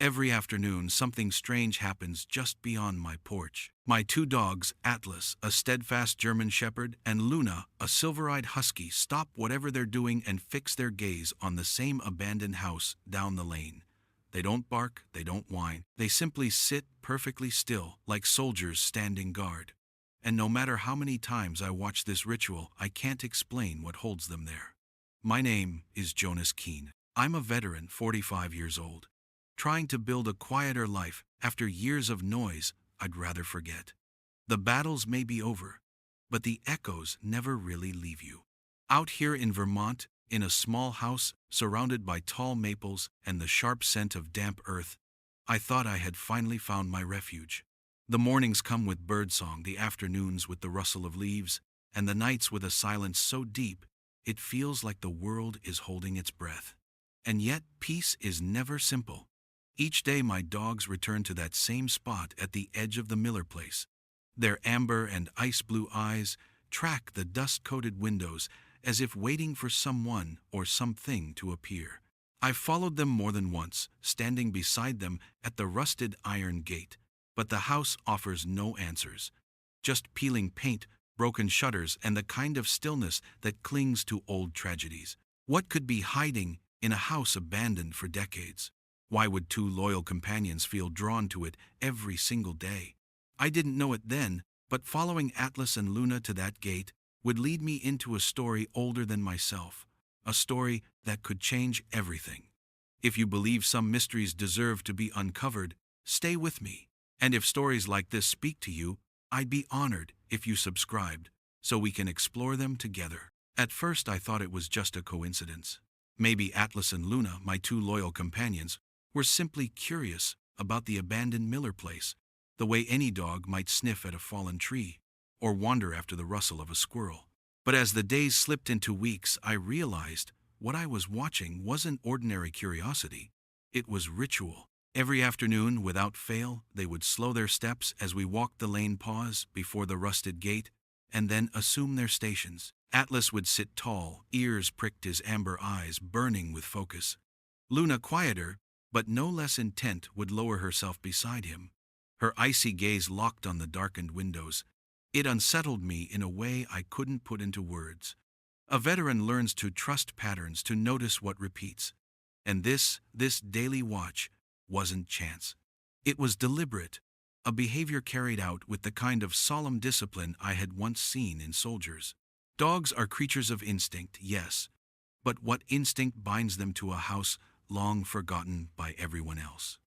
Every afternoon, something strange happens just beyond my porch. My two dogs, Atlas, a steadfast German Shepherd, and Luna, a silver-eyed Husky, stop whatever they're doing and fix their gaze on the same abandoned house down the lane. They don't bark, they don't whine. They simply sit perfectly still, like soldiers standing guard. And no matter how many times I watch this ritual, I can't explain what holds them there. My name is Jonas Keene. I'm a veteran, 45 years old, trying to build a quieter life after years of noise I'd rather forget. The battles may be over, but the echoes never really leave you. Out here in Vermont, in a small house surrounded by tall maples and the sharp scent of damp earth, I thought I had finally found my refuge. The mornings come with birdsong, the afternoons with the rustle of leaves, and the nights with a silence so deep it feels like the world is holding its breath. And yet, peace is never simple. Each day my dogs return to that same spot at the edge of the Miller place. Their amber and ice-blue eyes track the dust-coated windows as if waiting for someone or something to appear. I've followed them more than once, standing beside them at the rusted iron gate, but the house offers no answers. Just peeling paint, broken shutters, and the kind of stillness that clings to old tragedies. What could be hiding in a house abandoned for decades? Why would two loyal companions feel drawn to it every single day? I didn't know it then, but following Atlas and Luna to that gate would lead me into a story older than myself, a story that could change everything. If you believe some mysteries deserve to be uncovered, stay with me. And if stories like this speak to you, I'd be honored if you subscribed so we can explore them together. At first I thought it was just a coincidence. Maybe Atlas and Luna, my two loyal companions, were simply curious about the abandoned Miller place, the way any dog might sniff at a fallen tree or wander after the rustle of a squirrel. But as the days slipped into weeks, I realized what I was watching wasn't ordinary curiosity. It was ritual. Every afternoon, without fail, they would slow their steps as we walked the lane, pause before the rusted gate, and then assume their stations. Atlas would sit tall, ears pricked, his amber eyes burning with focus. Luna, quieter, but no less intent, would lower herself beside him, her icy gaze locked on the darkened windows. It unsettled me in a way I couldn't put into words. A veteran learns to trust patterns, to notice what repeats. And this daily watch wasn't chance. It was deliberate, a behavior carried out with the kind of solemn discipline I had once seen in soldiers. Dogs are creatures of instinct, yes, but what instinct binds them to a house long forgotten by everyone else?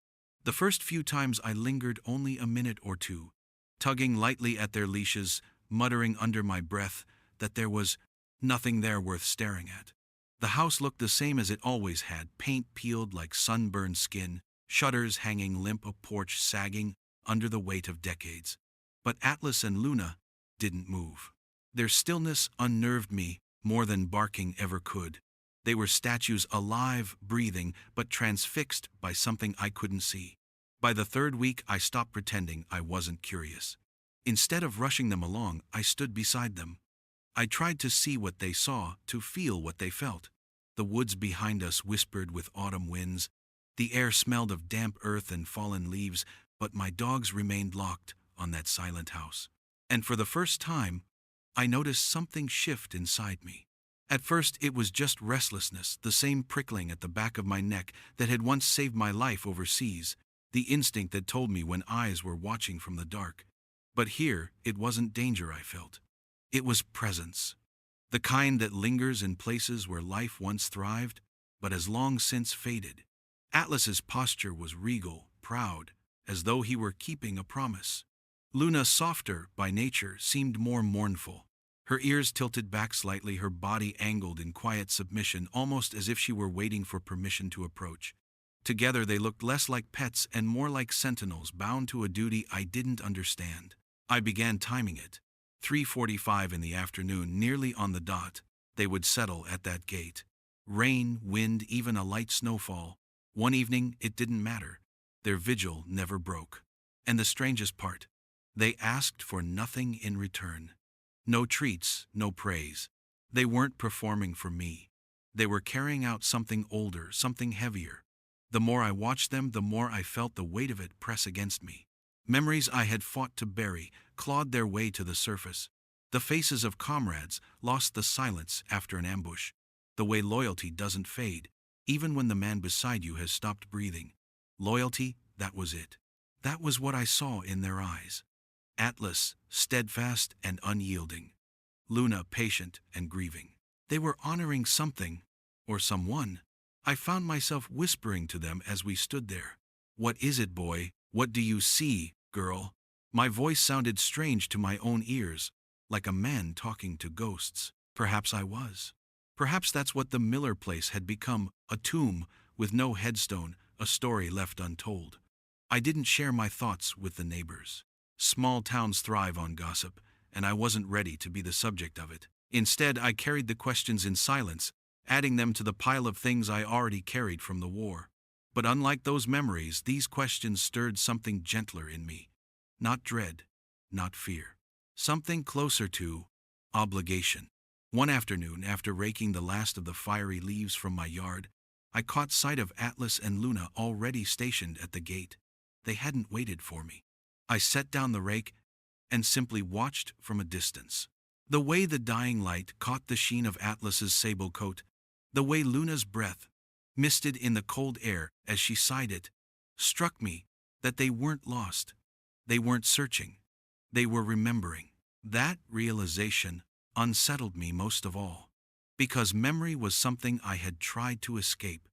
The first few times I lingered only a minute or two, tugging lightly at their leashes, muttering under my breath that there was nothing there worth staring at. The house looked the same as it always had, paint peeled like sunburned skin, shutters hanging limp, a porch sagging under the weight of decades. But Atlas and Luna didn't move. Their stillness unnerved me more than barking ever could. They were statues, alive, breathing, but transfixed by something I couldn't see. By the third week, I stopped pretending I wasn't curious. Instead of rushing them along, I stood beside them. I tried to see what they saw, to feel what they felt. The woods behind us whispered with autumn winds. The air smelled of damp earth and fallen leaves, but my dogs remained locked on that silent house. And for the first time, I noticed something shift inside me. At first, it was just restlessness, the same prickling at the back of my neck that had once saved my life overseas, the instinct that told me when eyes were watching from the dark. But here, it wasn't danger I felt. It was presence. The kind that lingers in places where life once thrived, but has long since faded. Atlas's posture was regal, proud, as though he were keeping a promise. Luna, softer by nature, seemed more mournful. Her ears tilted back slightly, her body angled in quiet submission, almost as if she were waiting for permission to approach. Together they looked less like pets and more like sentinels bound to a duty I didn't understand. I began timing it. 3:45 in the afternoon, nearly on the dot, they would settle at that gate. Rain, wind, even a light snowfall. One evening, it didn't matter. Their vigil never broke. And the strangest part, they asked for nothing in return. No treats, no praise. They weren't performing for me. They were carrying out something older, something heavier. The more I watched them, the more I felt the weight of it press against me. Memories I had fought to bury clawed their way to the surface. The faces of comrades lost the silence after an ambush. The way loyalty doesn't fade, even when the man beside you has stopped breathing. Loyalty, that was it. That was what I saw in their eyes. Atlas, steadfast and unyielding. Luna, patient and grieving. They were honoring something, or someone. I found myself whispering to them as we stood there. "What is it, boy? What do you see, girl?" My voice sounded strange to my own ears, like a man talking to ghosts. Perhaps I was. Perhaps that's what the Miller place had become, a tomb with no headstone, a story left untold. I didn't share my thoughts with the neighbors. Small towns thrive on gossip, and I wasn't ready to be the subject of it. Instead, I carried the questions in silence, adding them to the pile of things I already carried from the war. But unlike those memories, these questions stirred something gentler in me. Not dread, not fear. Something closer to obligation. One afternoon, after raking the last of the fiery leaves from my yard, I caught sight of Atlas and Luna already stationed at the gate. They hadn't waited for me. I set down the rake and simply watched from a distance. The way the dying light caught the sheen of Atlas's sable coat, the way Luna's breath misted in the cold air as she sighed it, struck me that they weren't lost. They weren't searching. They were remembering. That realization unsettled me most of all, because memory was something I had tried to escape.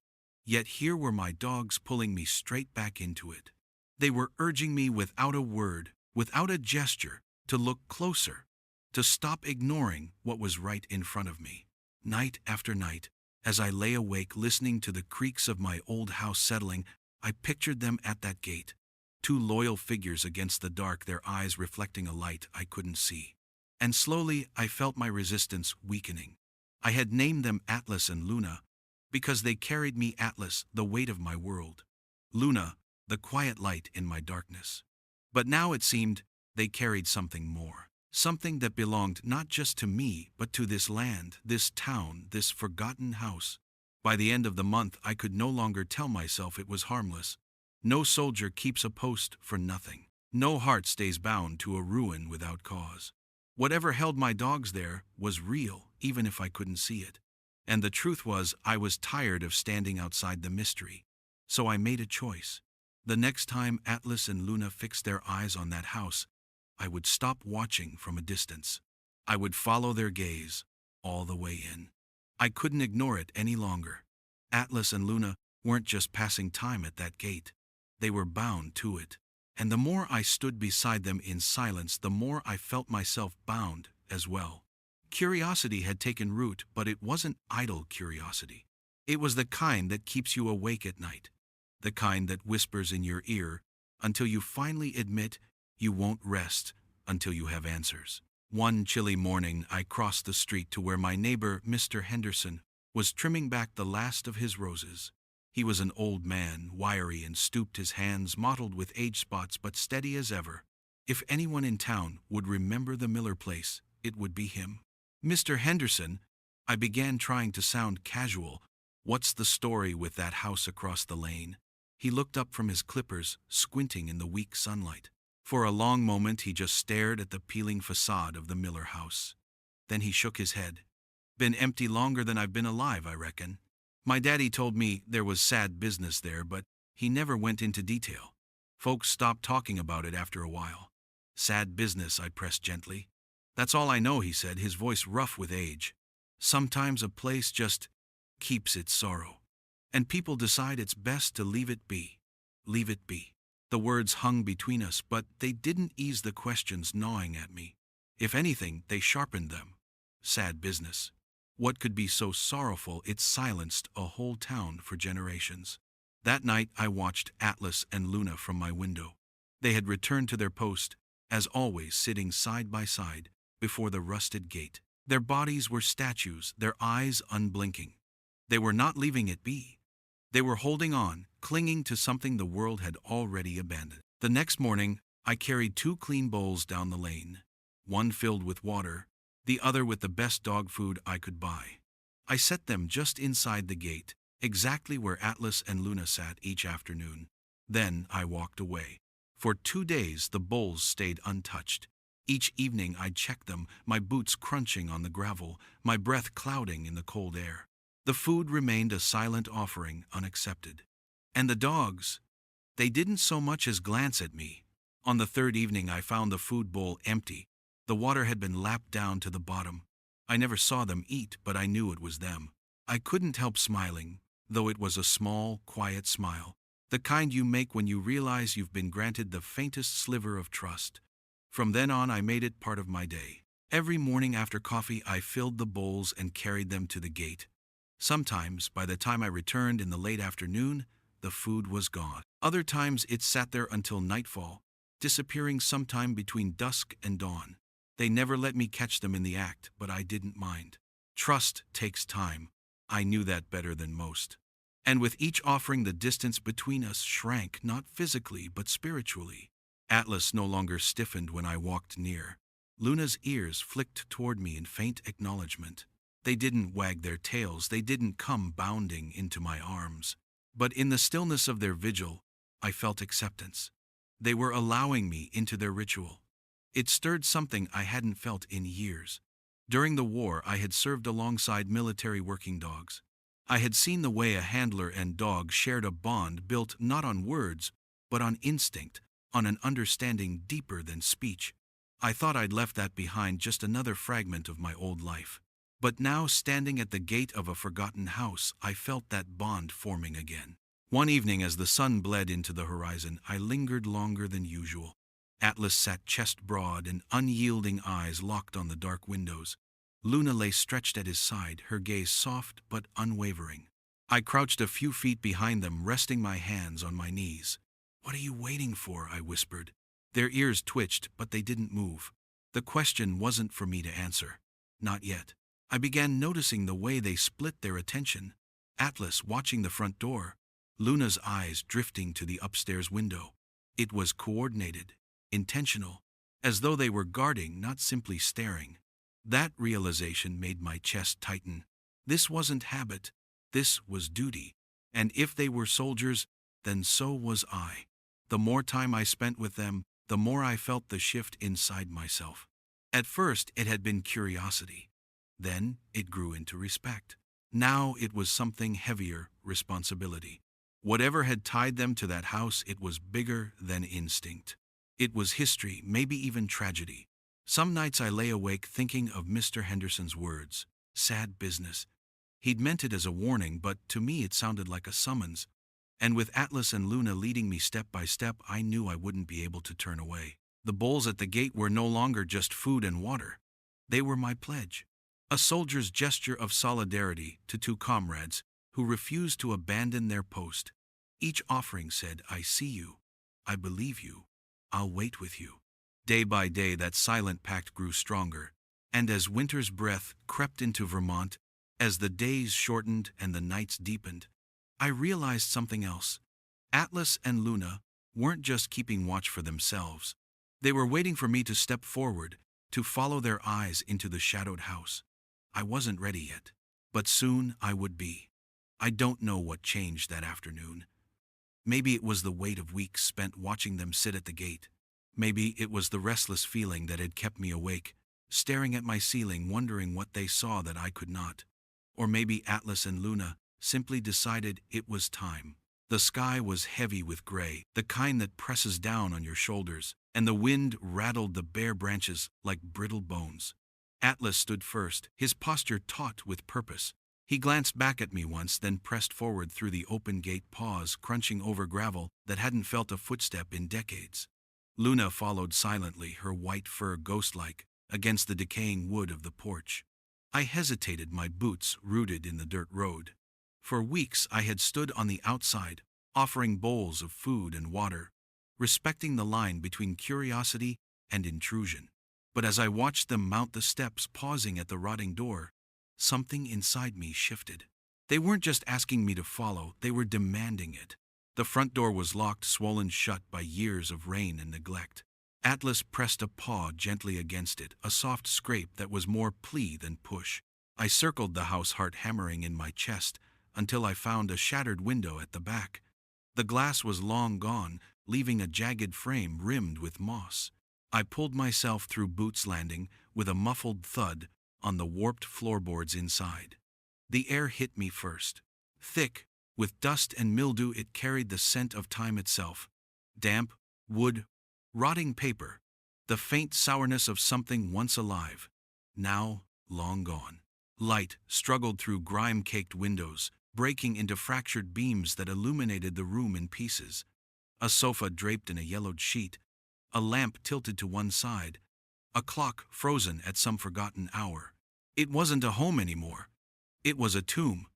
Yet here were my dogs pulling me straight back into it. They were urging me without a word, without a gesture, to look closer, to stop ignoring what was right in front of me. Night after night, as I lay awake listening to the creaks of my old house settling, I pictured them at that gate. Two loyal figures against the dark, their eyes reflecting a light I couldn't see. And slowly I felt my resistance weakening. I had named them Atlas and Luna because they carried me, Atlas, the weight of my world. Luna, the quiet light in my darkness. But now it seemed they carried something more. Something that belonged not just to me, but to this land, this town, this forgotten house. By the end of the month, I could no longer tell myself it was harmless. No soldier keeps a post for nothing. No heart stays bound to a ruin without cause. Whatever held my dogs there was real, even if I couldn't see it. And the truth was, I was tired of standing outside the mystery. So I made a choice. The next time Atlas and Luna fixed their eyes on that house, I would stop watching from a distance. I would follow their gaze all the way in. I couldn't ignore it any longer. Atlas and Luna weren't just passing time at that gate. They were bound to it. And the more I stood beside them in silence, the more I felt myself bound as well. Curiosity had taken root, but it wasn't idle curiosity. It was the kind that keeps you awake at night. The kind that whispers in your ear until you finally admit you won't rest until you have answers. One chilly morning, I crossed the street to where my neighbor, Mr. Henderson, was trimming back the last of his roses. He was an old man, wiry and stooped, his hands mottled with age spots but steady as ever. If anyone in town would remember the Miller place, it would be him. "Mr. Henderson," I began, trying to sound casual, "what's the story with that house across the lane?" He looked up from his clippers, squinting in the weak sunlight. For a long moment he just stared at the peeling facade of the Miller house. Then he shook his head. "Been empty longer than I've been alive, I reckon. My daddy told me there was sad business there, but he never went into detail. Folks stopped talking about it after a while." "Sad business," I pressed gently. "That's all I know," he said, his voice rough with age. "Sometimes a place just keeps its sorrow. And people decide it's best to leave it be. Leave it be." The words hung between us, but they didn't ease the questions gnawing at me. If anything, they sharpened them. Sad business. What could be so sorrowful it silenced a whole town for generations? That night I watched Atlas and Luna from my window. They had returned to their post, as always sitting side by side before the rusted gate. Their bodies were statues, their eyes unblinking. They were not leaving it be. They were holding on, clinging to something the world had already abandoned. The next morning, I carried 2 clean bowls down the lane, one filled with water, the other with the best dog food I could buy. I set them just inside the gate, exactly where Atlas and Luna sat each afternoon. Then I walked away. For 2 days the bowls stayed untouched. Each evening I'd check them, my boots crunching on the gravel, my breath clouding in the cold air. The food remained a silent offering, unaccepted. And the dogs, they didn't so much as glance at me. On the third evening I found the food bowl empty. The water had been lapped down to the bottom. I never saw them eat, but I knew it was them. I couldn't help smiling, though it was a small, quiet smile. The kind you make when you realize you've been granted the faintest sliver of trust. From then on I made it part of my day. Every morning after coffee I filled the bowls and carried them to the gate. Sometimes, by the time I returned in the late afternoon, the food was gone. Other times it sat there until nightfall, disappearing sometime between dusk and dawn. They never let me catch them in the act, but I didn't mind. Trust takes time. I knew that better than most. And with each offering the distance between us shrank, not physically but spiritually. Atlas no longer stiffened when I walked near. Luna's ears flicked toward me in faint acknowledgement. They didn't wag their tails, they didn't come bounding into my arms. But in the stillness of their vigil, I felt acceptance. They were allowing me into their ritual. It stirred something I hadn't felt in years. During the war, I had served alongside military working dogs. I had seen the way a handler and dog shared a bond built not on words, but on instinct, on an understanding deeper than speech. I thought I'd left that behind, just another fragment of my old life. But now, standing at the gate of a forgotten house, I felt that bond forming again. One evening, as the sun bled into the horizon, I lingered longer than usual. Atlas sat chest broad and unyielding eyes locked on the dark windows. Luna lay stretched at his side, her gaze soft but unwavering. I crouched a few feet behind them, resting my hands on my knees. "What are you waiting for?" I whispered. Their ears twitched, but they didn't move. The question wasn't for me to answer. Not yet. I began noticing the way they split their attention. Atlas watching the front door, Luna's eyes drifting to the upstairs window. It was coordinated, intentional, as though they were guarding, not simply staring. That realization made my chest tighten. This wasn't habit, this was duty. And if they were soldiers, then so was I. The more time I spent with them, the more I felt the shift inside myself. At first, it had been curiosity. Then, it grew into respect. Now it was something heavier, responsibility. Whatever had tied them to that house, it was bigger than instinct. It was history, maybe even tragedy. Some nights I lay awake thinking of Mr. Henderson's words. Sad business. He'd meant it as a warning, but to me it sounded like a summons. And with Atlas and Luna leading me step by step, I knew I wouldn't be able to turn away. The bowls at the gate were no longer just food and water. They were my pledge. A soldier's gesture of solidarity to two comrades who refused to abandon their post. Each offering said, "I see you. I believe you. I'll wait with you." Day by day that silent pact grew stronger, and as winter's breath crept into Vermont, as the days shortened and the nights deepened, I realized something else. Atlas and Luna weren't just keeping watch for themselves. They were waiting for me to step forward, to follow their eyes into the shadowed house. I wasn't ready yet, but soon I would be. I don't know what changed that afternoon. Maybe it was the weight of weeks spent watching them sit at the gate. Maybe it was the restless feeling that had kept me awake, staring at my ceiling, wondering what they saw that I could not. Or maybe Atlas and Luna simply decided it was time. The sky was heavy with gray, the kind that presses down on your shoulders, and the wind rattled the bare branches like brittle bones. Atlas stood first, his posture taut with purpose. He glanced back at me once, then pressed forward through the open gate, paws crunching over gravel that hadn't felt a footstep in decades. Luna followed silently, her white fur ghost-like against the decaying wood of the porch. I hesitated, my boots rooted in the dirt road. For weeks I had stood on the outside, offering bowls of food and water, respecting the line between curiosity and intrusion. But as I watched them mount the steps, pausing at the rotting door, something inside me shifted. They weren't just asking me to follow, they were demanding it. The front door was locked, swollen shut by years of rain and neglect. Atlas pressed a paw gently against it, a soft scrape that was more plea than push. I circled the house, heart hammering in my chest, until I found a shattered window at the back. The glass was long gone, leaving a jagged frame rimmed with moss. I pulled myself through Boots Landing with a muffled thud on the warped floorboards inside. The air hit me first. Thick, with dust and mildew, it carried the scent of time itself. Damp, wood, rotting paper, the faint sourness of something once alive, now long gone. Light struggled through grime-caked windows, breaking into fractured beams that illuminated the room in pieces. A sofa draped in a yellowed sheet, a lamp tilted to one side, a clock frozen at some forgotten hour. It wasn't a home anymore. It was a tomb.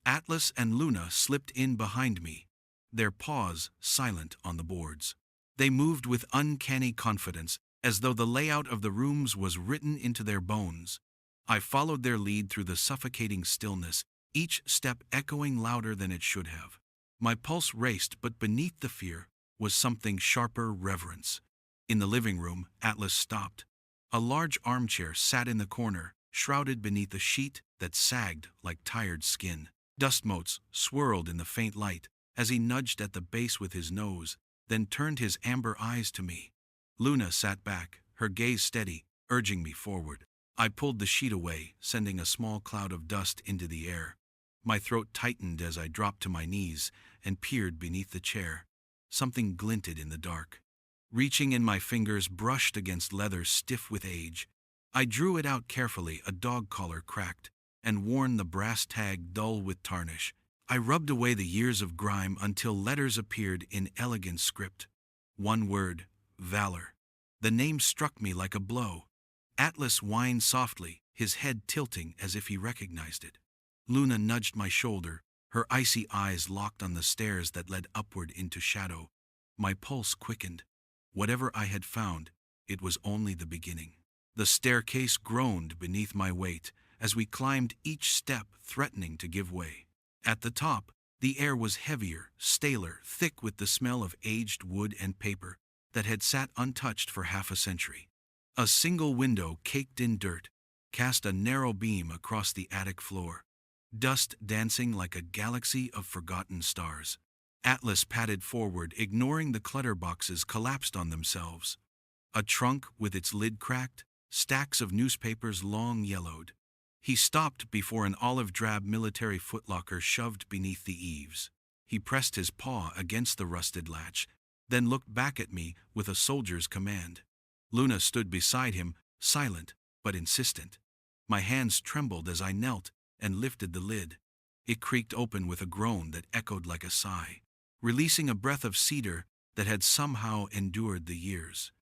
Atlas and Luna slipped in behind me, their paws silent on the boards. They moved with uncanny confidence, as though the layout of the rooms was written into their bones. I followed their lead through the suffocating stillness, each step echoing louder than it should have. My pulse raced, but beneath the fear was something sharper: reverence. In the living room, Atlas stopped. A large armchair sat in the corner, shrouded beneath a sheet that sagged like tired skin. Dust motes swirled in the faint light as he nudged at the base with his nose, then turned his amber eyes to me. Luna sat back, her gaze steady, urging me forward. I pulled the sheet away, sending a small cloud of dust into the air. My throat tightened as I dropped to my knees and peered beneath the chair. Something glinted in the dark. Reaching in, my fingers brushed against leather stiff with age. I drew it out carefully, a dog collar cracked and worn, the brass tag dull with tarnish. I rubbed away the years of grime until letters appeared in elegant script. One word: valor. The name struck me like a blow. Atlas whined softly, his head tilting as if he recognized it. Luna nudged my shoulder, her icy eyes locked on the stairs that led upward into shadow. My pulse quickened. Whatever I had found, it was only the beginning. The staircase groaned beneath my weight as we climbed, each step threatening to give way. At the top, the air was heavier, staler, thick with the smell of aged wood and paper that had sat untouched for half a century. A single window, caked in dirt, cast a narrow beam across the attic floor, dust dancing like a galaxy of forgotten stars. Atlas padded forward, ignoring the clutter boxes collapsed on themselves. A trunk with its lid cracked, stacks of newspapers long yellowed. He stopped before an olive-drab military footlocker shoved beneath the eaves. He pressed his paw against the rusted latch, then looked back at me with a soldier's command. Luna stood beside him, silent but insistent. My hands trembled as I knelt and lifted the lid. It creaked open with a groan that echoed like a sigh, releasing a breath of cedar that had somehow endured the years.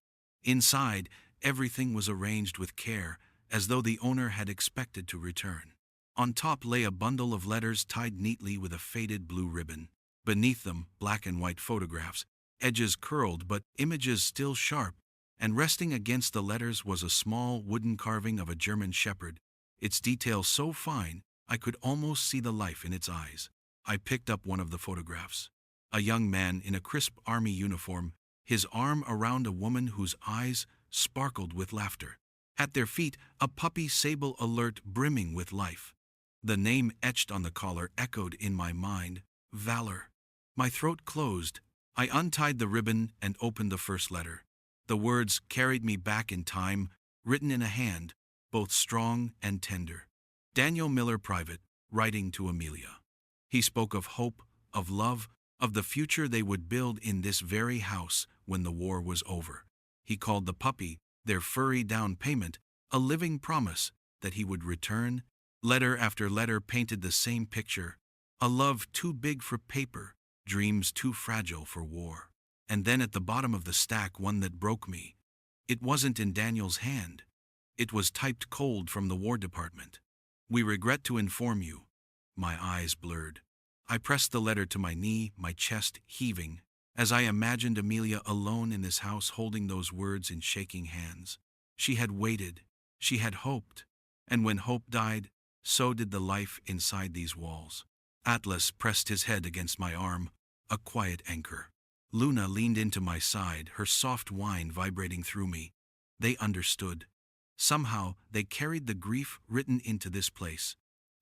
Inside, everything was arranged with care, as though the owner had expected to return. On top lay a bundle of letters tied neatly with a faded blue ribbon. Beneath them, black and white photographs, edges curled but images still sharp, and resting against the letters was a small wooden carving of a German shepherd, its details so fine I could almost see the life in its eyes. I picked up one of the photographs. A young man in a crisp army uniform, his arm around a woman whose eyes sparkled with laughter. At their feet, a puppy, sable alert, brimming with life. The name etched on the collar echoed in my mind: Valor. My throat closed. I untied the ribbon and opened the first letter. The words carried me back in time, written in a hand, both strong and tender. Daniel Miller, Private, writing to Amelia. He spoke of hope, of love, of the future they would build in this very house when the war was over. He called the puppy their furry down payment, a living promise that he would return. Letter after letter painted the same picture: a love too big for paper, dreams too fragile for war. And then at the bottom of the stack, one that broke me. It wasn't in Daniel's hand. It was typed cold from the War Department. We regret to inform you. My eyes blurred. I pressed the letter to my knee, my chest heaving, as I imagined Amelia alone in this house holding those words in shaking hands. She had waited. She had hoped. And when hope died, so did the life inside these walls. Atlas pressed his head against my arm, a quiet anchor. Luna leaned into my side, her soft whine vibrating through me. They understood. Somehow, they carried the grief written into this place.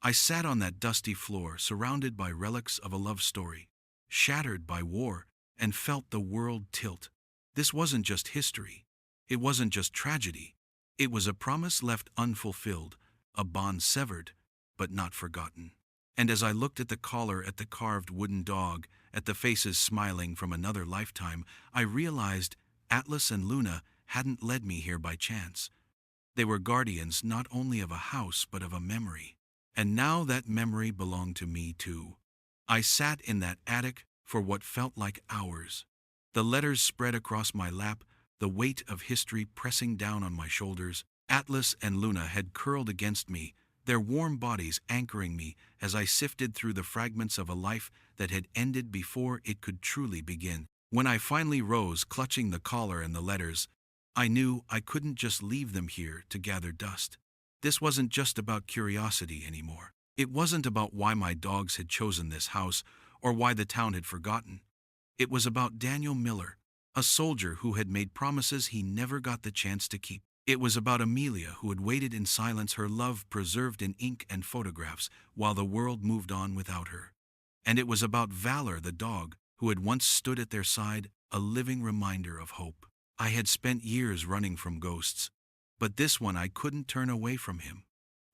I sat on that dusty floor, surrounded by relics of a love story, shattered by war, and felt the world tilt. This wasn't just history. It wasn't just tragedy. It was a promise left unfulfilled, a bond severed, but not forgotten. And as I looked at the collar, at the carved wooden dog, at the faces smiling from another lifetime, I realized Atlas and Luna hadn't led me here by chance. They were guardians not only of a house, but of a memory. And now that memory belonged to me too. I sat in that attic for what felt like hours. The letters spread across my lap, the weight of history pressing down on my shoulders. Atlas and Luna had curled against me, their warm bodies anchoring me as I sifted through the fragments of a life that had ended before it could truly begin. When I finally rose, clutching the collar and the letters, I knew I couldn't just leave them here to gather dust. This wasn't just about curiosity anymore. It wasn't about why my dogs had chosen this house or why the town had forgotten. It was about Daniel Miller, a soldier who had made promises he never got the chance to keep. It was about Amelia, who had waited in silence, her love preserved in ink and photographs, while the world moved on without her. And it was about Valor, the dog, who had once stood at their side, a living reminder of hope. I had spent years running from ghosts, but this one I couldn't turn away from him.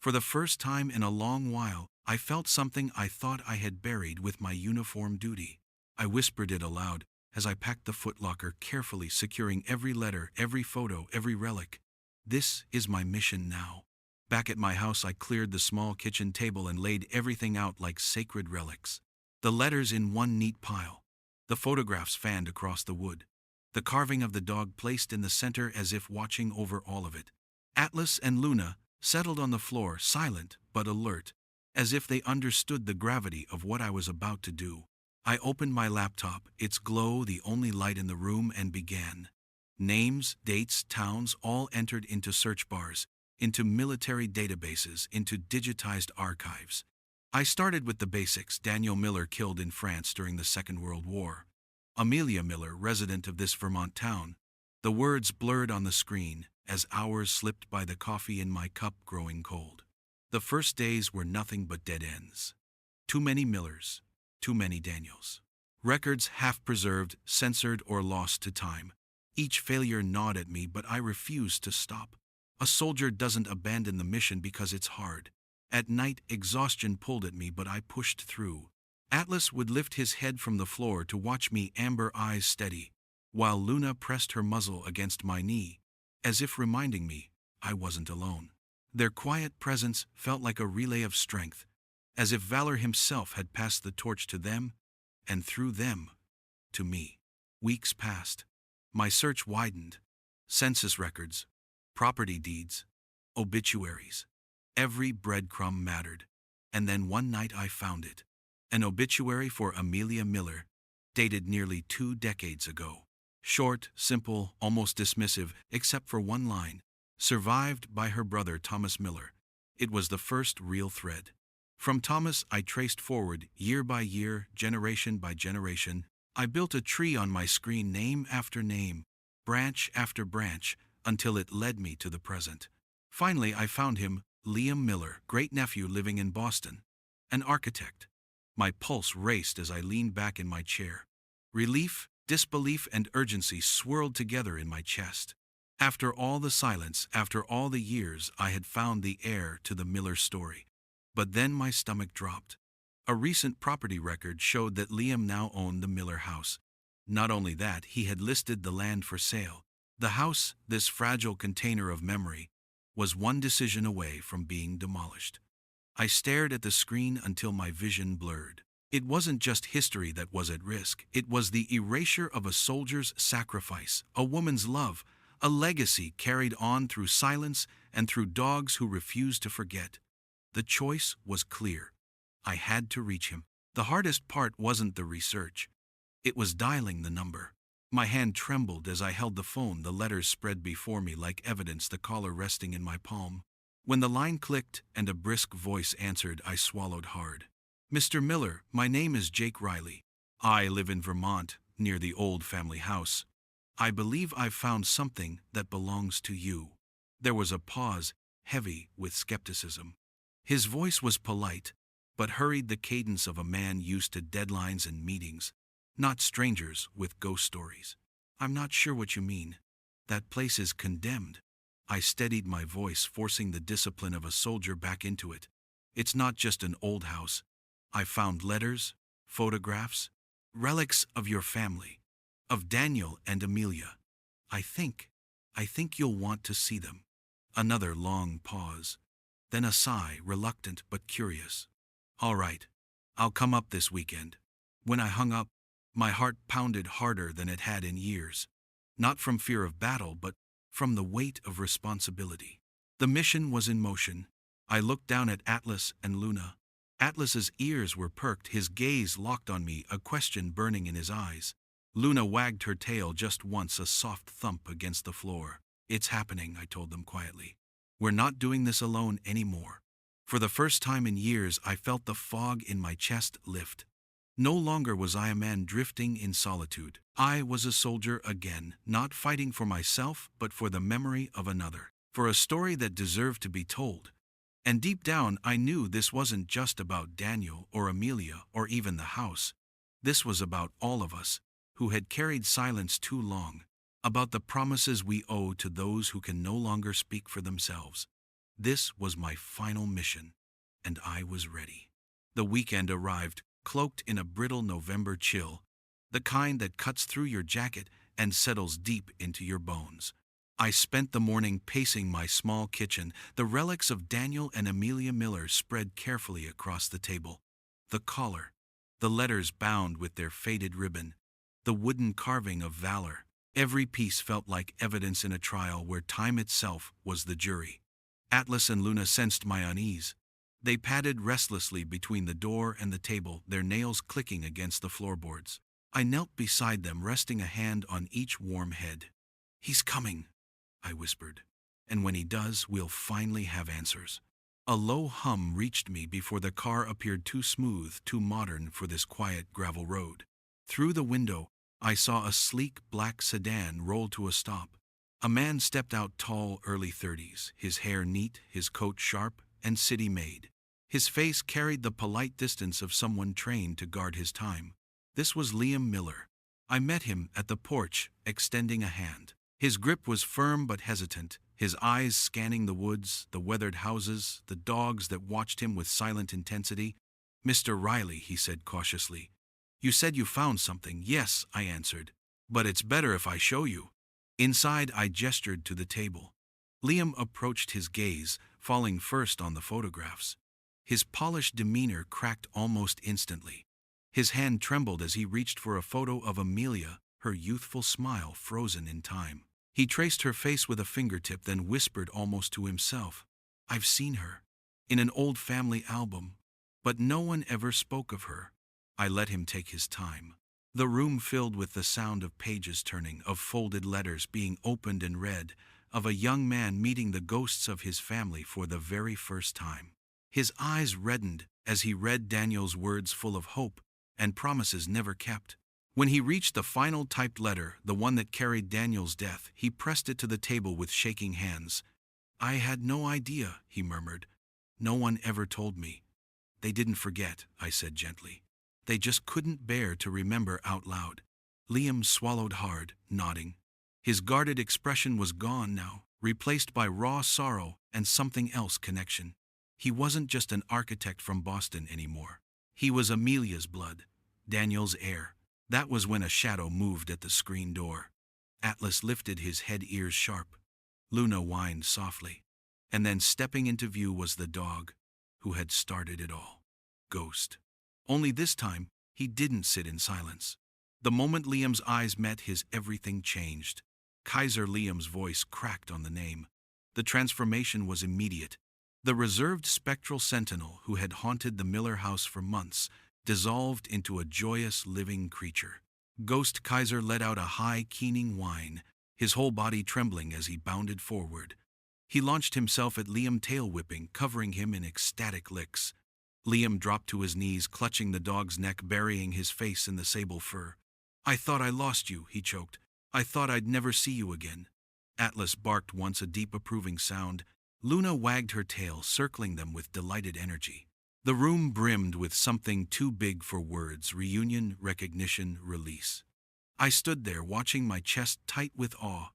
For the first time in a long while, I felt something I thought I had buried with my uniform duty. I whispered it aloud as I packed the footlocker, carefully securing every letter, every photo, every relic. This is my mission now. Back at my house, I cleared the small kitchen table and laid everything out like sacred relics. The letters in one neat pile, the photographs fanned across the wood, the carving of the dog placed in the center as if watching over all of it. Atlas and Luna settled on the floor, silent but alert, as if they understood the gravity of what I was about to do. I opened my laptop, its glow the only light in the room, and began. Names, dates, towns, all entered into search bars, into military databases, into digitized archives. I started with the basics: Daniel Miller, killed in France during the Second World War. Amelia Miller, resident of this Vermont town. The words blurred on the screen as hours slipped by, the coffee in my cup growing cold. The first days were nothing but dead ends. Too many Millers, too many Daniels. Records half preserved, censored, or lost to time. Each failure gnawed at me, but I refused to stop. A soldier doesn't abandon the mission because it's hard. At night, exhaustion pulled at me, but I pushed through. Atlas would lift his head from the floor to watch me, amber eyes steady, while Luna pressed her muzzle against my knee, as if reminding me I wasn't alone. Their quiet presence felt like a relay of strength, as if Valor himself had passed the torch to them, and through them, to me. Weeks passed. My search widened. Census records, property deeds, obituaries. Every breadcrumb mattered. And then one night I found it. An obituary for Amelia Miller, dated nearly 2 decades ago. Short, simple, almost dismissive, except for one line. Survived by her brother Thomas Miller. It was the first real thread. From Thomas I traced forward, year by year, generation by generation. I built a tree on my screen, name after name, branch after branch, until it led me to the present. Finally I found him, Liam Miller, great-nephew living in Boston. An architect. My pulse raced as I leaned back in my chair. Relief, disbelief, and urgency swirled together in my chest. After all the silence, after all the years, I had found the heir to the Miller story. But then my stomach dropped. A recent property record showed that Liam now owned the Miller house. Not only that, he had listed the land for sale. The house, this fragile container of memory, was one decision away from being demolished. I stared at the screen until my vision blurred. It wasn't just history that was at risk. It was the erasure of a soldier's sacrifice, a woman's love, a legacy carried on through silence and through dogs who refused to forget. The choice was clear. I had to reach him. The hardest part wasn't the research. It was dialing the number. My hand trembled as I held the phone, the letters spread before me like evidence, the caller resting in my palm. When the line clicked and a brisk voice answered, I swallowed hard. "Mr. Miller, my name is Jake Riley. I live in Vermont, near the old family house. I believe I've found something that belongs to you." There was a pause, heavy with skepticism. His voice was polite, but hurried the cadence of a man used to deadlines and meetings, not strangers with ghost stories. I'm not sure what you mean. That place is condemned. I steadied my voice, forcing the discipline of a soldier back into it. It's not just an old house. I found letters, photographs, relics of your family, of Daniel and Amelia. I think you'll want to see them. Another long pause, then a sigh, reluctant but curious. All right, I'll come up this weekend. When I hung up, my heart pounded harder than it had in years, not from fear of battle, but from the weight of responsibility. The mission was in motion. I looked down at Atlas and Luna. Atlas's ears were perked, his gaze locked on me, a question burning in his eyes. Luna wagged her tail just once, a soft thump against the floor. It's happening, I told them quietly. We're not doing this alone anymore. For the first time in years, I felt the fog in my chest lift. No longer was I a man drifting in solitude. I was a soldier again, not fighting for myself, but for the memory of another, for a story that deserved to be told. And deep down, I knew this wasn't just about Daniel or Amelia or even the house. This was about all of us, who had carried silence too long, about the promises we owe to those who can no longer speak for themselves. This was my final mission, and I was ready. The weekend arrived, cloaked in a brittle November chill, the kind that cuts through your jacket and settles deep into your bones. I spent the morning pacing my small kitchen, the relics of Daniel and Amelia Miller spread carefully across the table. The collar, the letters bound with their faded ribbon, the wooden carving of valor. Every piece felt like evidence in a trial where time itself was the jury. Atlas and Luna sensed my unease. They padded restlessly between the door and the table, their nails clicking against the floorboards. I knelt beside them, resting a hand on each warm head. "He's coming," I whispered. "And when he does, we'll finally have answers." A low hum reached me before the car appeared too smooth, too modern for this quiet gravel road. Through the window, I saw a sleek black sedan roll to a stop. A man stepped out, tall, early 30s, his hair neat, his coat sharp and city-made. His face carried the polite distance of someone trained to guard his time. This was Liam Miller. I met him at the porch, extending a hand. His grip was firm but hesitant, his eyes scanning the woods, the weathered houses, the dogs that watched him with silent intensity. "Mr. Riley," he said cautiously. "You said you found something." "Yes," I answered. "But it's better if I show you." Inside, I gestured to the table. Liam approached, his gaze falling first on the photographs. His polished demeanor cracked almost instantly. His hand trembled as he reached for a photo of Amelia, her youthful smile frozen in time. He traced her face with a fingertip, then whispered almost to himself, "I've seen her. In an old family album. But no one ever spoke of her." I let him take his time. The room filled with the sound of pages turning, of folded letters being opened and read, of a young man meeting the ghosts of his family for the very first time. His eyes reddened as he read Daniel's words, full of hope and promises never kept. When he reached the final typed letter, the one that carried Daniel's death, he pressed it to the table with shaking hands. "I had no idea," he murmured. "No one ever told me." "They didn't forget," I said gently. "They just couldn't bear to remember out loud." Liam swallowed hard, nodding. His guarded expression was gone now, replaced by raw sorrow and something else: connection. He wasn't just an architect from Boston anymore. He was Amelia's blood, Daniel's heir. That was when a shadow moved at the screen door. Atlas lifted his head, ears sharp. Luna whined softly. And then stepping into view was the dog, who had started it all. Ghost. Only this time, he didn't sit in silence. The moment Liam's eyes met his, everything changed. Kaiser. Liam's voice cracked on the name. The transformation was immediate. The reserved spectral sentinel who had haunted the Miller house for months dissolved into a joyous living creature. Ghost Kaiser let out a high, keening whine, his whole body trembling as he bounded forward. He launched himself at Liam, tail whipping, covering him in ecstatic licks. Liam dropped to his knees, clutching the dog's neck, burying his face in the sable fur. "I thought I lost you," he choked. "I thought I'd never see you again." Atlas barked once, a deep approving sound. Luna wagged her tail, circling them with delighted energy. The room brimmed with something too big for words: reunion, recognition, release. I stood there, watching, my chest tight with awe.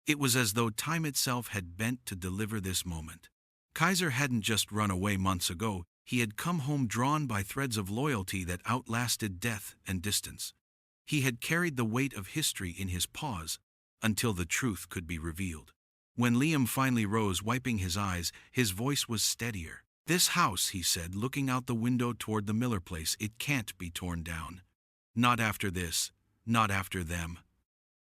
It was as though time itself had bent to deliver this moment. Kaiser hadn't just run away months ago, he had come home drawn by threads of loyalty that outlasted death and distance. He had carried the weight of history in his paws until the truth could be revealed. When Liam finally rose, wiping his eyes, his voice was steadier. "This house," he said, looking out the window toward the Miller place, "it can't be torn down. Not after this, not after them."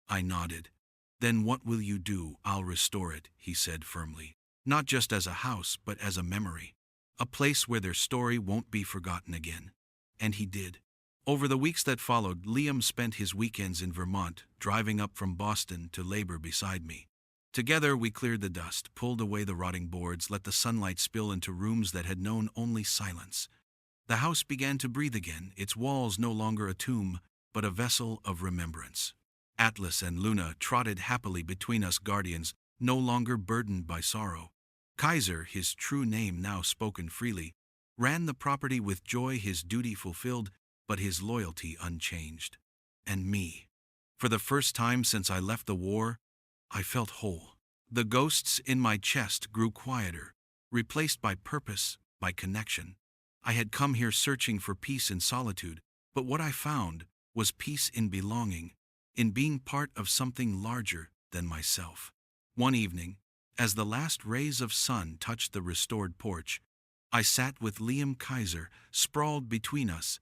I nodded. "Then what will you do?" "I'll restore it," he said firmly. "Not just as a house, but as a memory. A place where their story won't be forgotten again." And he did. Over the weeks that followed, Liam spent his weekends in Vermont, driving up from Boston to labor beside me. Together we cleared the dust, pulled away the rotting boards, let the sunlight spill into rooms that had known only silence. The house began to breathe again, its walls no longer a tomb, but a vessel of remembrance. Atlas and Luna trotted happily between us, guardians, no longer burdened by sorrow. Kaiser, his true name now spoken freely, ran the property with joy, his duty fulfilled, but his loyalty unchanged. And me. For the first time since I left the war, I felt whole. The ghosts in my chest grew quieter, replaced by purpose, by connection. I had come here searching for peace in solitude, but what I found was peace in belonging, in being part of something larger than myself. One evening, as the last rays of sun touched the restored porch, I sat with Liam Kaiser sprawled between us,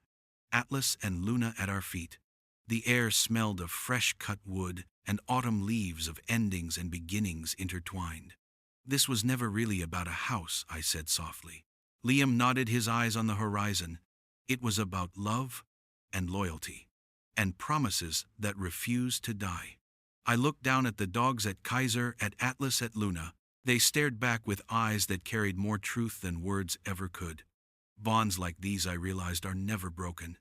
Atlas and Luna at our feet. The air smelled of fresh-cut wood and autumn leaves, of endings and beginnings intertwined. "This was never really about a house," I said softly. Liam nodded, his eyes on the horizon. "It was about love and loyalty, and promises that refused to die." I looked down at the dogs, at Kaiser, at Atlas, at Luna. They stared back with eyes that carried more truth than words ever could. Bonds like these, I realized, are never broken.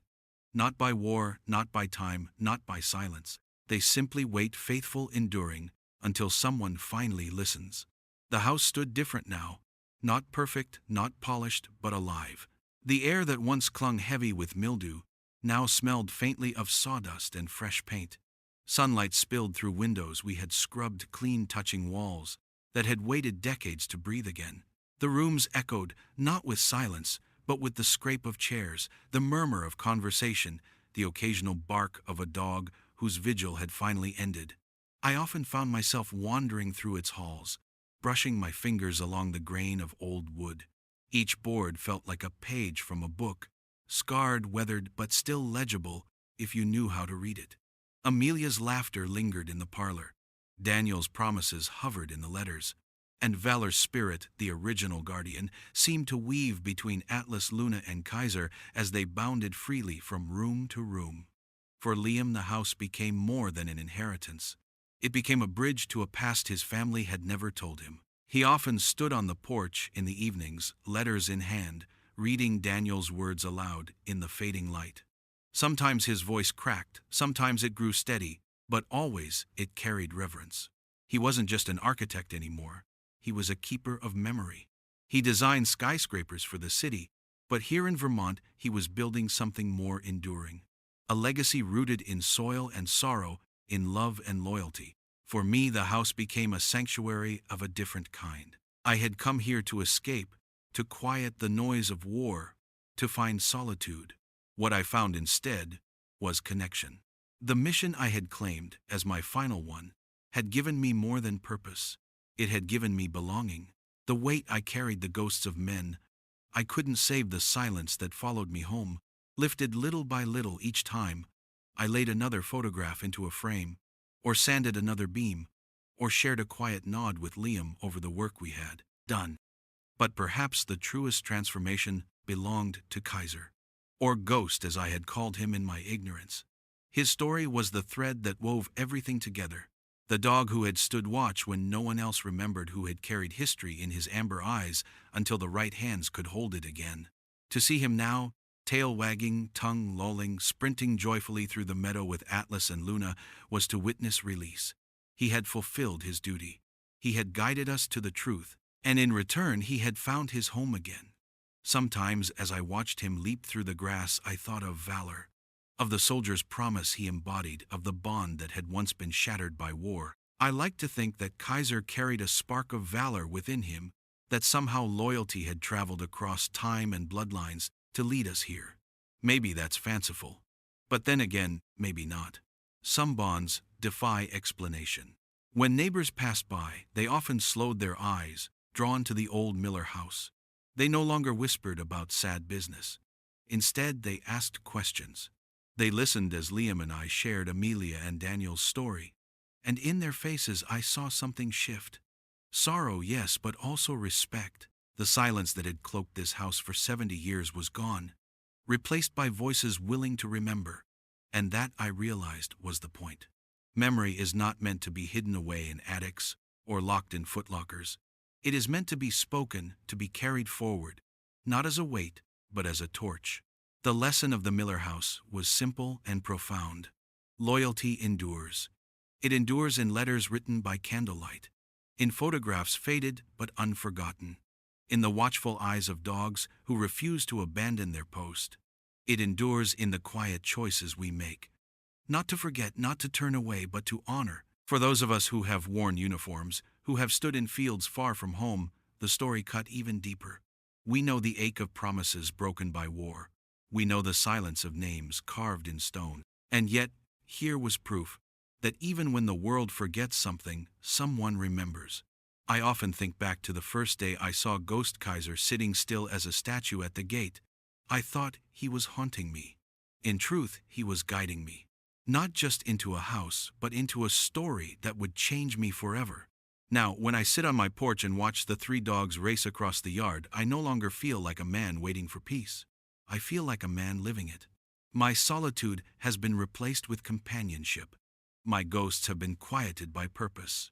Not by war, not by time, not by silence. They simply wait, faithful, enduring, until someone finally listens. The house stood different now. Not perfect, not polished, but alive. The air that once clung heavy with mildew now smelled faintly of sawdust and fresh paint. Sunlight spilled through windows we had scrubbed clean, touching walls that had waited decades to breathe again. The rooms echoed, not with silence, but with the scrape of chairs, the murmur of conversation, the occasional bark of a dog whose vigil had finally ended. I often found myself wandering through its halls, brushing my fingers along the grain of old wood. Each board felt like a page from a book, scarred, weathered, but still legible if you knew how to read it. Amelia's laughter lingered in the parlor. Daniel's promises hovered in the letters. And Valor's spirit, the original guardian, seemed to weave between Atlas, Luna, and Kaiser as they bounded freely from room to room. For Liam, the house became more than an inheritance. It became a bridge to a past his family had never told him. He often stood on the porch in the evenings, letters in hand, reading Daniel's words aloud in the fading light. Sometimes his voice cracked, sometimes it grew steady, but always it carried reverence. He wasn't just an architect anymore. He was a keeper of memory. He designed skyscrapers for the city, but here in Vermont he was building something more enduring. A legacy rooted in soil and sorrow, in love and loyalty. For me, the house became a sanctuary of a different kind. I had come here to escape, to quiet the noise of war, to find solitude. What I found instead was connection. The mission I had claimed as my final one had given me more than purpose. It had given me belonging. The weight I carried, the ghosts of men I couldn't save, the silence that followed me home, lifted little by little each time I laid another photograph into a frame, or sanded another beam, or shared a quiet nod with Liam over the work we had done. But perhaps the truest transformation belonged to Kaiser, or Ghost as I had called him in my ignorance. His story was the thread that wove everything together. The dog who had stood watch when no one else remembered, who had carried history in his amber eyes until the right hands could hold it again. To see him now, tail wagging, tongue lolling, sprinting joyfully through the meadow with Atlas and Luna, was to witness release. He had fulfilled his duty. He had guided us to the truth, And in return, he had found his home again. Sometimes, as I watched him leap through the grass, I thought of valor, of the soldier's promise he embodied, of the bond that had once been shattered by war. I like to think that Kaiser carried a spark of valor within him, that somehow loyalty had traveled across time and bloodlines to lead us here. Maybe that's fanciful. But then again, maybe not. Some bonds defy explanation. When neighbors passed by, they often slowed their eyes, drawn to the old Miller house. They no longer whispered about sad business. Instead, they asked questions. They listened as Liam and I shared Amelia and Daniel's story. And in their faces I saw something shift. Sorrow, yes, but also respect. The silence that had cloaked this house for 70 years was gone, replaced by voices willing to remember. And that, I realized, was the point. Memory is not meant to be hidden away in attics or locked in footlockers. It is meant to be spoken, to be carried forward, not as a weight, but as a torch. The lesson of the Miller house was simple and profound. Loyalty endures. It endures in letters written by candlelight, in photographs faded but unforgotten, in the watchful eyes of dogs who refuse to abandon their post. It endures in the quiet choices we make. Not to forget, not to turn away, but to honor. For those of us who have worn uniforms, who have stood in fields far from home, the story cut even deeper. We know the ache of promises broken by war. We know the silence of names carved in stone. And yet, here was proof that even when the world forgets something, someone remembers. I often think back to the first day I saw Ghost Kaiser sitting still as a statue at the gate. I thought he was haunting me. In truth, he was guiding me. Not just into a house, but into a story that would change me forever. Now, when I sit on my porch and watch the 3 dogs race across the yard, I no longer feel like a man waiting for peace. I feel like a man living it. My solitude has been replaced with companionship. My ghosts have been quieted by purpose.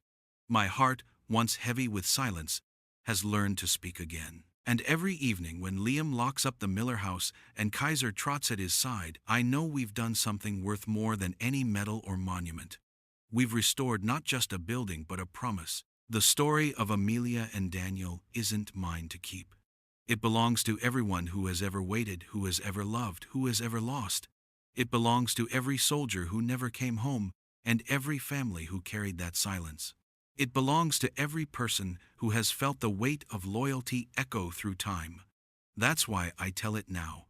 My heart, once heavy with silence, has learned to speak again. And every evening when Liam locks up the Miller house and Kaiser trots at his side, I know we've done something worth more than any medal or monument. We've restored not just a building but a promise. The story of Amelia and Daniel isn't mine to keep. It belongs to everyone who has ever waited, who has ever loved, who has ever lost. It belongs to every soldier who never came home, and every family who carried that silence. It belongs to every person who has felt the weight of loyalty echo through time. That's why I tell it now.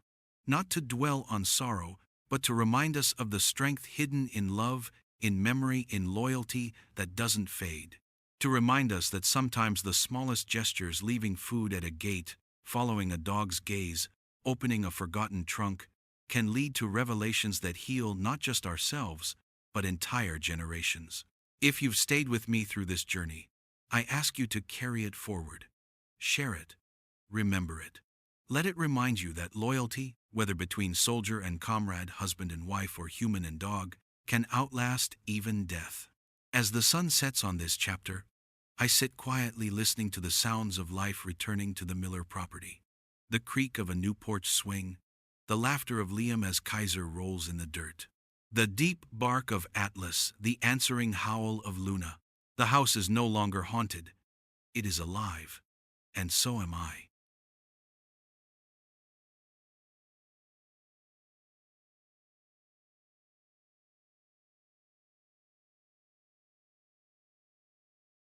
Not to dwell on sorrow, but to remind us of the strength hidden in love, in memory, in loyalty that doesn't fade. To remind us that sometimes the smallest gestures, leaving food at a gate, following a dog's gaze, opening a forgotten trunk, can lead to revelations that heal not just ourselves, but entire generations. If you've stayed with me through this journey, I ask you to carry it forward. Share it. Remember it. Let it remind you that loyalty, whether between soldier and comrade, husband and wife, or human and dog, can outlast even death. As the sun sets on this chapter, I sit quietly listening to the sounds of life returning to the Miller property. The creak of a new porch swing, the laughter of Liam as Kaiser rolls in the dirt. The deep bark of Atlas, the answering howl of Luna. The house is no longer haunted. It is alive. And so am I.